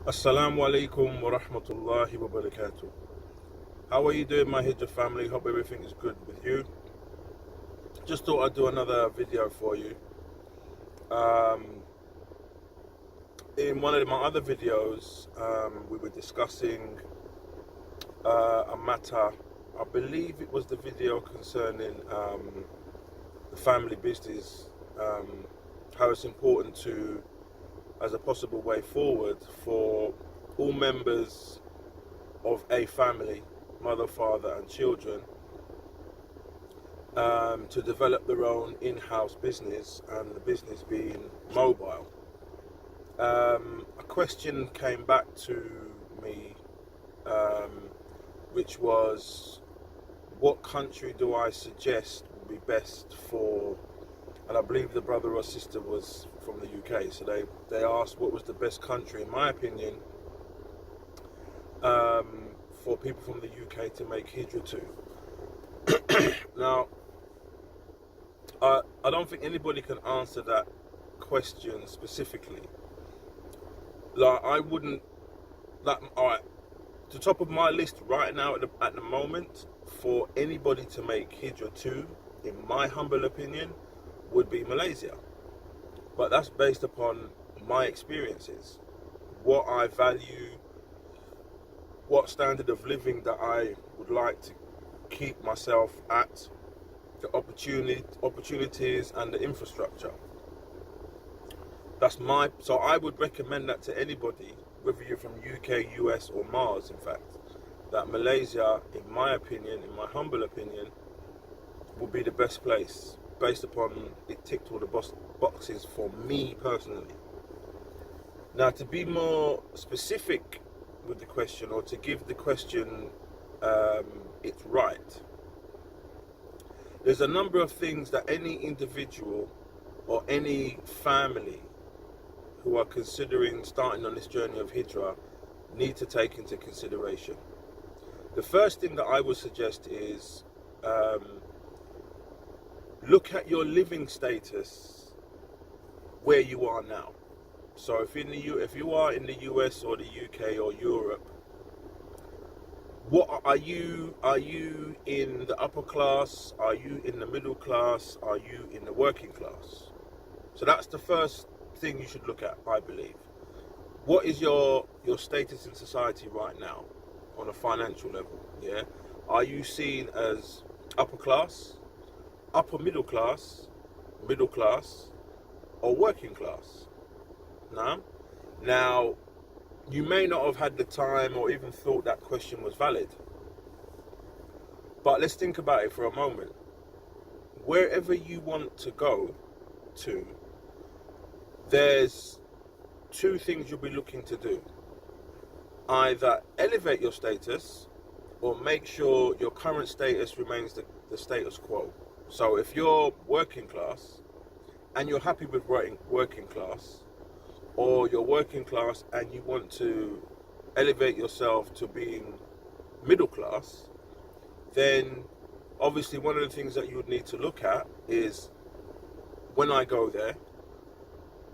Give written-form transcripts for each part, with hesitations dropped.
Assalamu alaikum wa rahmatullahi wa barakatuh. How are you doing, my Hijrah family? Hope everything is good with you. Just thought I'd do another video for you. In one of my other videos, we were discussing a matter. I believe it was the video concerning the family business, how it's important to, as a possible way forward for all members of a family, mother, father and children, to develop their own in-house business, and the business being mobile. A question came back to me, which was, what country do I suggest would be best for, and I believe the brother or sister was from the UK, so they asked what was the best country, in my opinion, for people from the UK to make Hijrah to. Now, I don't think anybody can answer that question specifically. Like, I wouldn't, alright, the top of my list right now at the moment for anybody to make Hijrah to, in my humble opinion, would be Malaysia. But that's based upon my experiences, what I value, what standard of living that I would like to keep myself at, the opportunities and the infrastructure. So I would recommend that to anybody, whether you're from UK, US or Mars, in fact, that Malaysia, in my opinion, in my humble opinion, would be the best place, based upon it ticked all the boxes for me personally. Now, to be more specific with the question, or to give the question its right, there's a number of things that any individual or any family who are considering starting on this journey of Hijrah need to take into consideration. The first thing that I would suggest is look at your living status where you are now. So if you are in the US or the UK or Europe, what are you in the upper class? Are you in the middle class? Are you in the working class? So that's the first thing you should look at, I believe. What is your status in society right now on a financial level? Yeah, are you seen as upper class, upper middle class, or working class? No? Now, you may not have had the time or even thought that question was valid. But let's think about it for a moment. Wherever you want to go to, there's two things you'll be looking to do. Either elevate your status, or make sure your current status remains the status quo. So if you're working class and you're happy with working class, or you're working class and you want to elevate yourself to being middle class, then obviously one of the things that you would need to look at is, when I go there,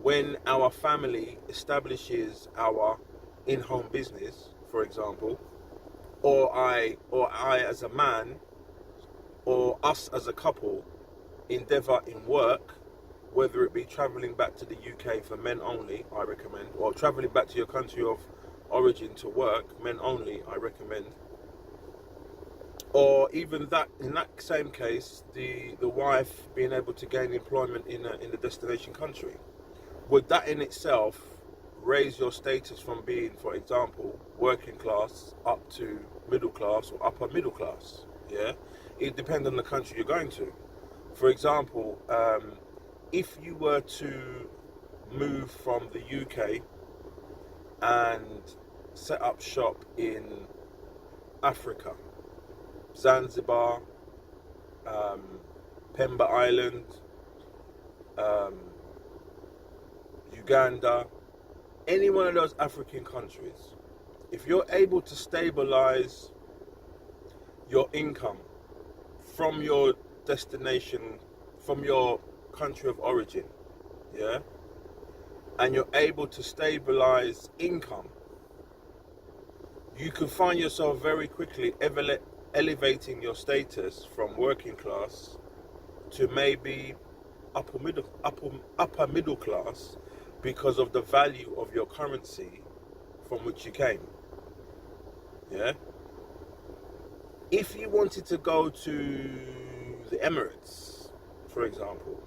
when our family establishes our in-home business, for example, or I as a man, or us as a couple, endeavour in work, whether it be travelling back to the UK for men only, I recommend, or travelling back to your country of origin to work, men only, I recommend. Or even that, in that same case, the wife being able to gain employment in the destination country. Would that in itself raise your status from being, for example, working class up to middle class or upper middle class? Yeah, it depends on the country you're going to. For example, if you were to move from the UK and set up shop in Africa, Zanzibar, Pemba Island, Uganda, any one of those African countries, if you're able to stabilize your income from your destination, from your country of origin, yeah, and you're able to stabilize income you can find yourself very quickly elevating your status from working class to maybe upper middle class because of the value of your currency from which you came. Yeah. If you wanted to go to the Emirates, for example,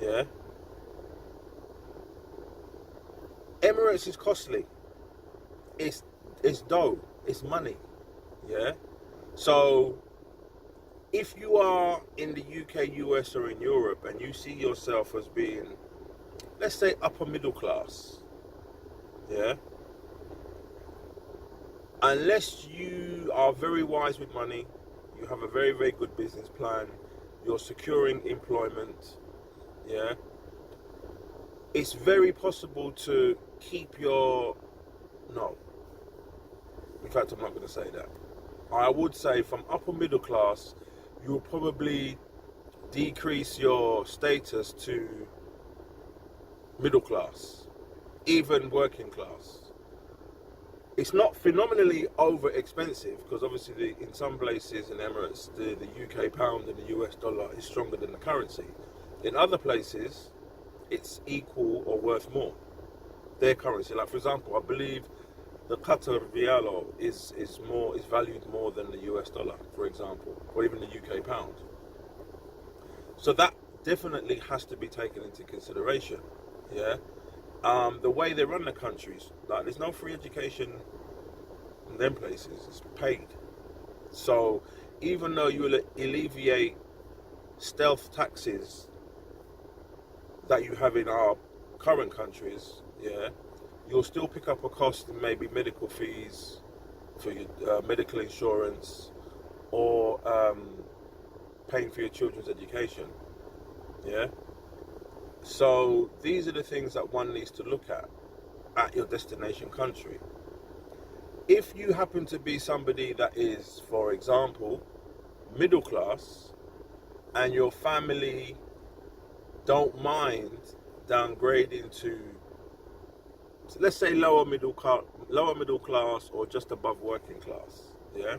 yeah, Emirates is costly. It's dough. It's money. Yeah. So if you are in the UK, US, or in Europe, and you see yourself as being, let's say, upper middle class, yeah, unless you are very wise with money, you have a very, very good business plan, you're securing employment, yeah, it's very possible to keep your, no, in fact, I'm not going to say that. I would say from upper middle class, you will probably decrease your status to middle class, even working class. It's not phenomenally over expensive because obviously in some places in Emirates the UK pound and the US dollar is stronger than the currency. In other places it's equal or worth more, their currency. Like for example, I believe the Qatar Rialo is valued more than the US dollar, for example, or even the UK pound. So that definitely has to be taken into consideration. Yeah. The way they run the countries, like there's no free education in them places, it's paid. So even though you will alleviate stealth taxes that you have in our current countries, yeah, you'll still pick up a cost in maybe medical fees for your medical insurance or paying for your children's education. Yeah. So these are the things that one needs to look at your destination country. If you happen to be somebody that is, for example, middle class and your family don't mind downgrading to, let's say, lower middle class or just above working class, yeah,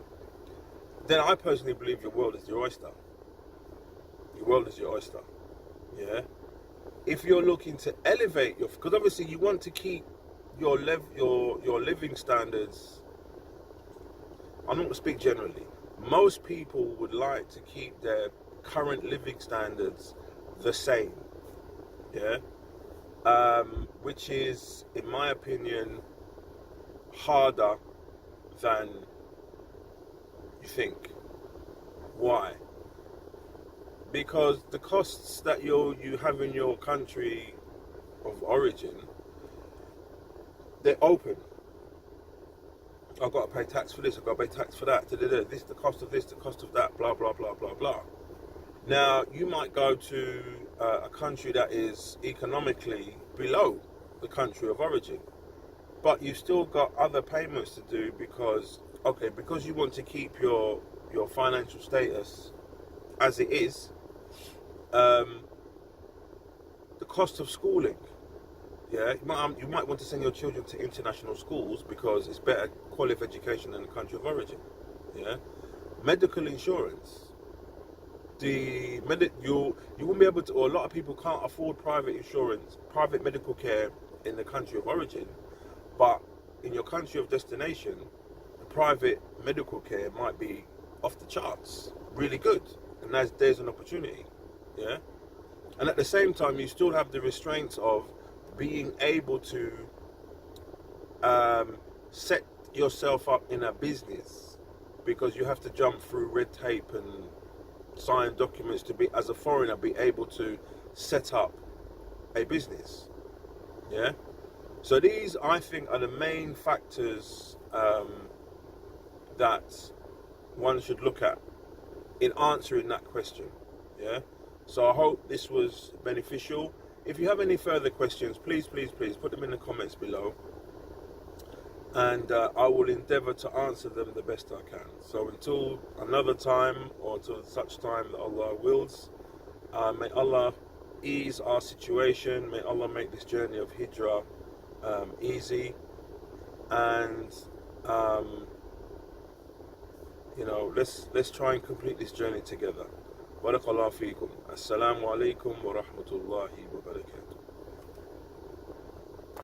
then I personally believe your world is your oyster. Your world is your oyster, yeah. If you're looking to elevate your, because obviously you want to keep your living standards. I'm not going to speak generally. Most people would like to keep their current living standards the same, yeah, which is, in my opinion, harder than you think. Why? Because the costs that you have in your country of origin, they're open. I've got to pay tax for this, I've got to pay tax for that, this, the cost of this, the cost of that, blah, blah, blah, blah, blah. Now, you might go to a country that is economically below the country of origin, but you've still got other payments to do because you want to keep your financial status as it is. The cost of schooling, yeah, you might want to send your children to international schools because it's better quality of education in the country of origin, yeah. Medical insurance, you won't be able to, or a lot of people can't afford private insurance, private medical care in the country of origin, but in your country of destination, the private medical care might be off the charts, really good, and there's an opportunity, yeah. And at the same time, you still have the restraints of being able to set yourself up in a business, because you have to jump through red tape and sign documents to be, as a foreigner, be able to set up a business, yeah. So these, I think, are the main factors that one should look at in answering that question, yeah. So I hope this was beneficial. If you have any further questions, please put them in the comments below, and I will endeavour to answer them the best I can. So until another time, or until such time that Allah wills, may Allah ease our situation, may Allah make this journey of Hijrah easy, and Um, let's try and complete this journey together. Barakallahu feekum. Assalamu alaikum wa rahmatullahi